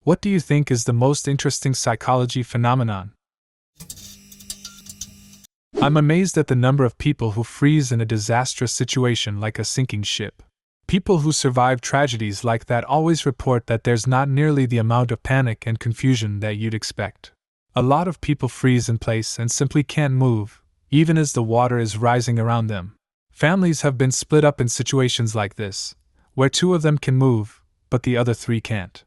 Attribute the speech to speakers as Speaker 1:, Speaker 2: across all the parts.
Speaker 1: What do you think is the most interesting psychology phenomenon? I'm amazed at the number of people who freeze in a disastrous situation like a sinking ship. People who survive tragedies like that always report that there's not nearly the amount of panic and confusion that you'd expect. A lot of people freeze in place and simply can't move, even as the water is rising around them. Families have been split up in situations like this, where two of them can move, but the other three can't.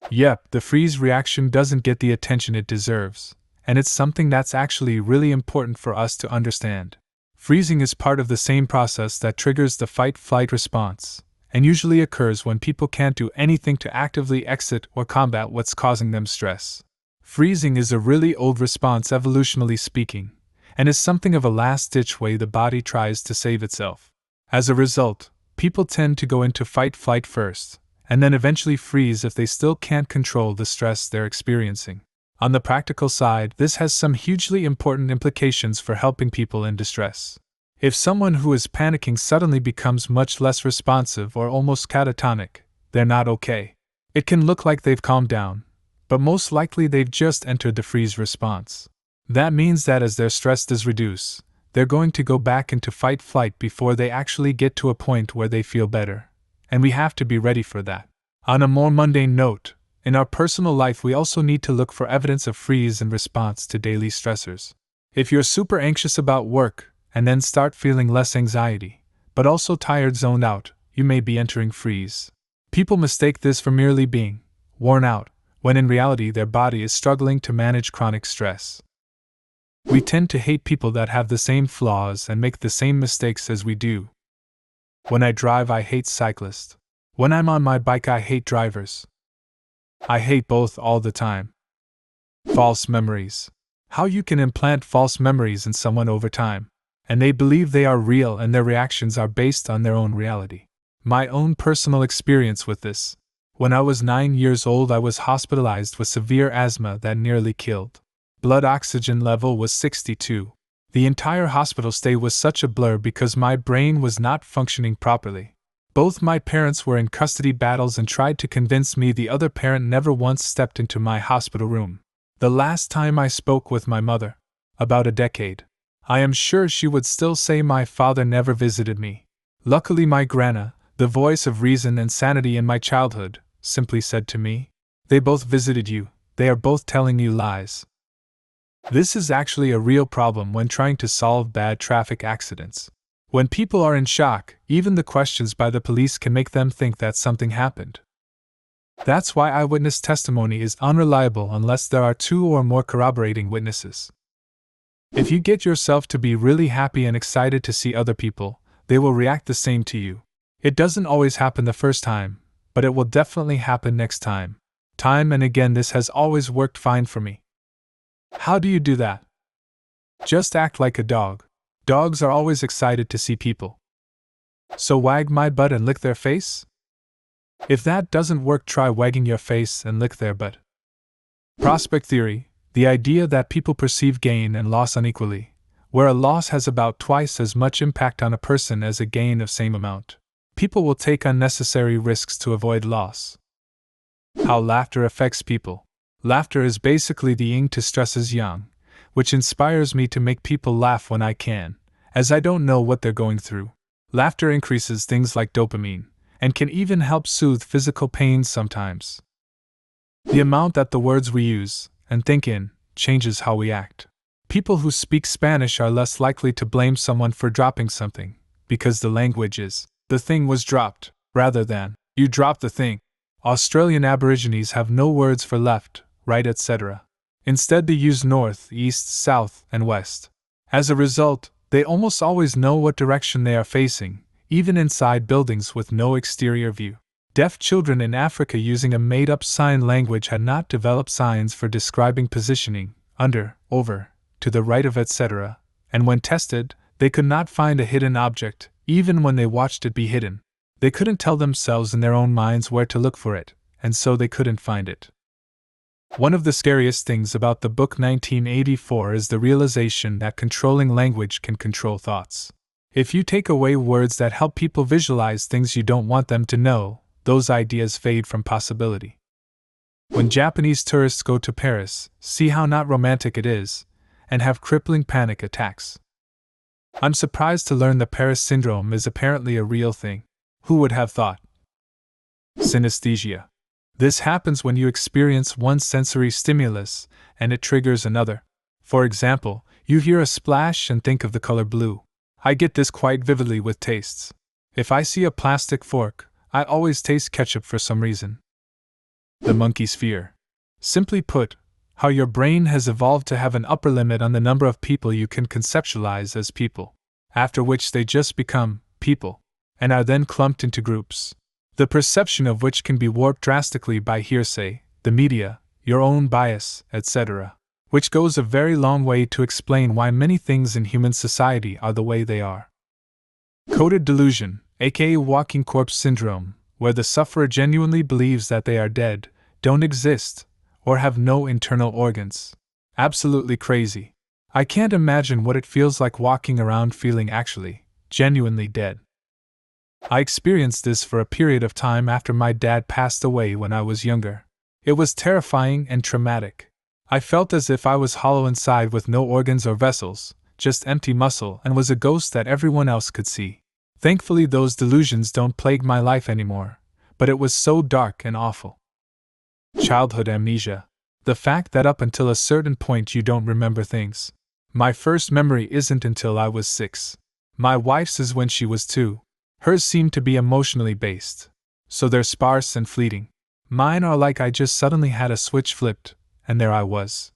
Speaker 1: Yep, the freeze reaction doesn't get the attention it deserves, and it's something that's actually really important for us to understand. Freezing is part of the same process that triggers the fight-flight response, and usually occurs when people can't do anything to actively exit or combat what's causing them stress. Freezing is a really old response evolutionally speaking, and is something of a last-ditch way the body tries to save itself. As a result, people tend to go into fight-flight first, and then eventually freeze if they still can't control the stress they're experiencing. On the practical side, this has some hugely important implications for helping people in distress. If someone who is panicking suddenly becomes much less responsive or almost catatonic, they're not okay. It can look like they've calmed down, but most likely they've just entered the freeze response. That means that as their stress does reduce, they're going to go back into fight-flight before they actually get to a point where they feel better, and we have to be ready for that. On a more mundane note, in our personal life we also need to look for evidence of freeze in response to daily stressors. If you're super anxious about work, and then start feeling less anxiety, but also tired, zoned out, you may be entering freeze. People mistake this for merely being worn out, when in reality their body is struggling to manage chronic stress. We tend to hate people that have the same flaws and make the same mistakes as we do. When I drive, I hate cyclists. When I'm on my bike, I hate drivers. I hate both all the time. False memories. How you can implant false memories in someone over time, and they believe they are real and their reactions are based on their own reality. My own personal experience with this. When I was 9 years old, I was hospitalized with severe asthma that nearly killed. Blood oxygen level was 62. The entire hospital stay was such a blur because my brain was not functioning properly. Both my parents were in custody battles and tried to convince me the other parent never once stepped into my hospital room. The last time I spoke with my mother, about a decade, I am sure she would still say my father never visited me. Luckily my grandma, the voice of reason and sanity in my childhood, simply said to me, "They both visited you, they are both telling you lies." This is actually a real problem when trying to solve bad traffic accidents. When people are in shock, even the questions by the police can make them think that something happened. That's why eyewitness testimony is unreliable unless there are 2 or more corroborating witnesses. If you get yourself to be really happy and excited to see other people, they will react the same to you. It doesn't always happen the first time, but it will definitely happen next time. Time and again, this has always worked fine for me. How do you do that? Just act like a dog. Dogs are always excited to see people. So wag my butt and lick their face? If that doesn't work, try wagging your face and lick their butt. Prospect theory, the idea that people perceive gain and loss unequally, where a loss has about twice as much impact on a person as a gain of same amount. People will take unnecessary risks to avoid loss. How laughter affects people. Laughter is basically the yin to stress is yang, which inspires me to make people laugh when I can, as I don't know what they're going through. Laughter increases things like dopamine, and can even help soothe physical pain sometimes. The amount that the words we use and think in changes how we act. People who speak Spanish are less likely to blame someone for dropping something, because the language is, "the thing was dropped," rather than, "you dropped the thing." Australian Aborigines have no words for left, right, etc. Instead, they use north, east, south, and west. As a result, they almost always know what direction they are facing, even inside buildings with no exterior view. Deaf children in Africa using a made-up sign language had not developed signs for describing positioning, under, over, to the right of, etc., and when tested, they could not find a hidden object, even when they watched it be hidden. They couldn't tell themselves in their own minds where to look for it, and so they couldn't find it. One of the scariest things about the book 1984 is the realization that controlling language can control thoughts. If you take away words that help people visualize things you don't want them to know, those ideas fade from possibility. When Japanese tourists go to Paris, see how not romantic it is, and have crippling panic attacks. I'm surprised to learn the Paris syndrome is apparently a real thing. Who would have thought? Synesthesia. This happens when you experience one sensory stimulus and it triggers another. For example, you hear a splash and think of the color blue. I get this quite vividly with tastes. If I see a plastic fork, I always taste ketchup for some reason. The monkey sphere. Simply put, how your brain has evolved to have an upper limit on the number of people you can conceptualize as people, after which they just become people, and are then clumped into groups, the perception of which can be warped drastically by hearsay, the media, your own bias, etc., which goes a very long way to explain why many things in human society are the way they are. Coded delusion, aka walking corpse syndrome, where the sufferer genuinely believes that they are dead, don't exist, or have no internal organs. Absolutely crazy. I can't imagine what it feels like walking around feeling actually, genuinely dead. I experienced this for a period of time after my dad passed away when I was younger. It was terrifying and traumatic. I felt as if I was hollow inside with no organs or vessels, just empty muscle, and was a ghost that everyone else could see. Thankfully, those delusions don't plague my life anymore, but it was so dark and awful. Childhood amnesia. The fact that up until a certain point you don't remember things. My first memory isn't until I was 6. My wife's is when she was 2. Hers seem to be emotionally based, so they're sparse and fleeting. Mine are like I just suddenly had a switch flipped, and there I was.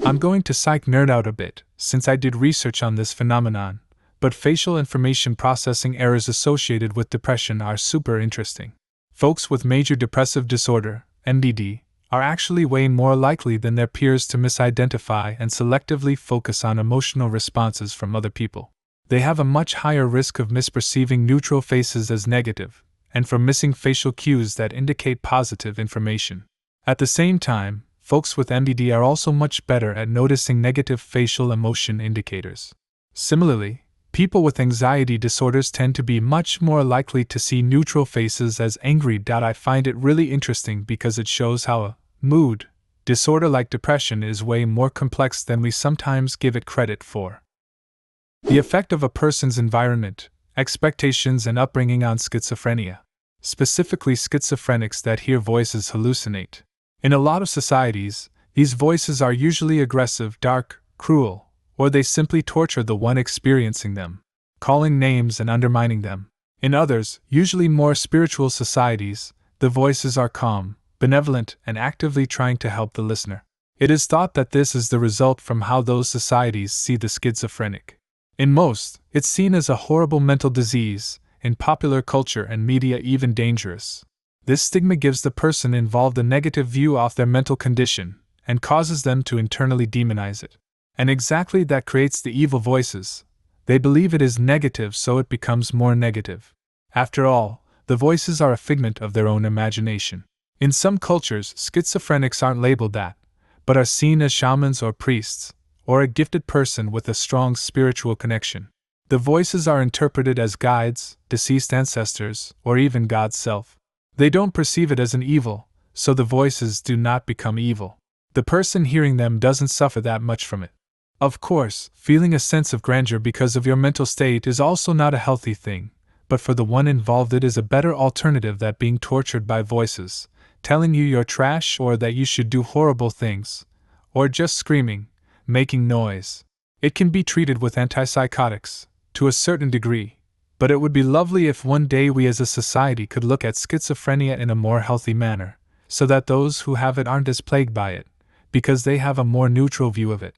Speaker 1: I'm going to psych nerd out a bit, since I did research on this phenomenon, but facial information processing errors associated with depression are super interesting. Folks with major depressive disorder, MDD, are actually way more likely than their peers to misidentify and selectively focus on emotional responses from other people. They have a much higher risk of misperceiving neutral faces as negative, and for missing facial cues that indicate positive information. At the same time, folks with MDD are also much better at noticing negative facial emotion indicators. Similarly, people with anxiety disorders tend to be much more likely to see neutral faces as angry. I find it really interesting because it shows how a mood disorder like depression is way more complex than we sometimes give it credit for. The effect of a person's environment, expectations, and upbringing on schizophrenia. Specifically, schizophrenics that hear voices hallucinate. In a lot of societies, these voices are usually aggressive, dark, cruel, or they simply torture the one experiencing them, calling names and undermining them. In others, usually more spiritual societies, the voices are calm, benevolent, and actively trying to help the listener. It is thought that this is the result from how those societies see the schizophrenic. In most, it's seen as a horrible mental disease, in popular culture and media even dangerous. This stigma gives the person involved a negative view of their mental condition, and causes them to internally demonize it. And exactly that creates the evil voices. They believe it is negative, so it becomes more negative. After all, the voices are a figment of their own imagination. In some cultures, schizophrenics aren't labeled that, but are seen as shamans or priests, or a gifted person with a strong spiritual connection. The voices are interpreted as guides, deceased ancestors, or even God's self. They don't perceive it as an evil, so the voices do not become evil. The person hearing them doesn't suffer that much from it. Of course, feeling a sense of grandeur because of your mental state is also not a healthy thing, but for the one involved it is a better alternative than being tortured by voices, telling you you're trash or that you should do horrible things, or just screaming, making noise. It can be treated with antipsychotics, to a certain degree, but it would be lovely if one day we as a society could look at schizophrenia in a more healthy manner, so that those who have it aren't as plagued by it, because they have a more neutral view of it.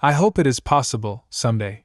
Speaker 1: I hope it is possible, someday.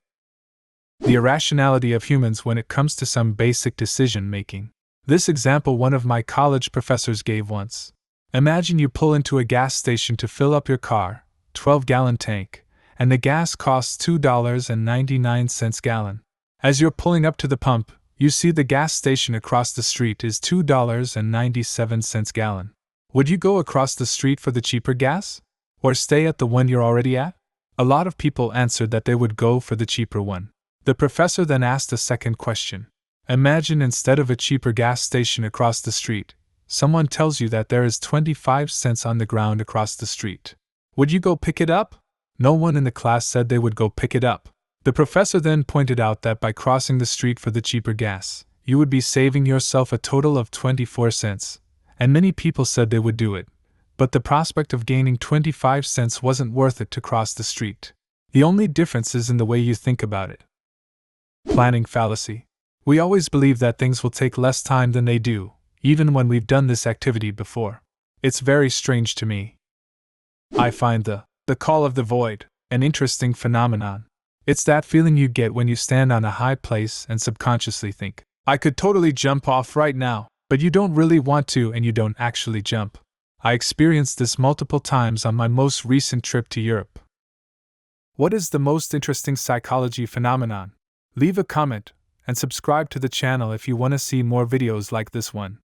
Speaker 1: The irrationality of humans when it comes to some basic decision-making. This example one of my college professors gave once. Imagine you pull into a gas station to fill up your car, 12-gallon tank, and the gas costs $2.99 gallon. As you're pulling up to the pump, you see the gas station across the street is $2.97 gallon. Would you go across the street for the cheaper gas? Or stay at the one you're already at? A lot of people answered that they would go for the cheaper one. The professor then asked a second question. Imagine instead of a cheaper gas station across the street, Someone tells you that there is 25 cents on the ground across the street. Would you go pick it up? No one in the class said they would go pick it up. The professor then pointed out that by crossing the street for the cheaper gas, you would be saving yourself a total of 24 cents, and many people said they would do it, but the prospect of gaining 25 cents wasn't worth it to cross the street. The only difference is in the way you think about it. Planning fallacy. We always believe that things will take less time than they do, even when we've done this activity before. It's very strange to me. I find the call of the void an interesting phenomenon. It's that feeling you get when you stand on a high place and subconsciously think, I could totally jump off right now, but you don't really want to and you don't actually jump. I experienced this multiple times on my most recent trip to Europe. What is the most interesting psychology phenomenon? Leave a comment and subscribe to the channel if you want to see more videos like this one.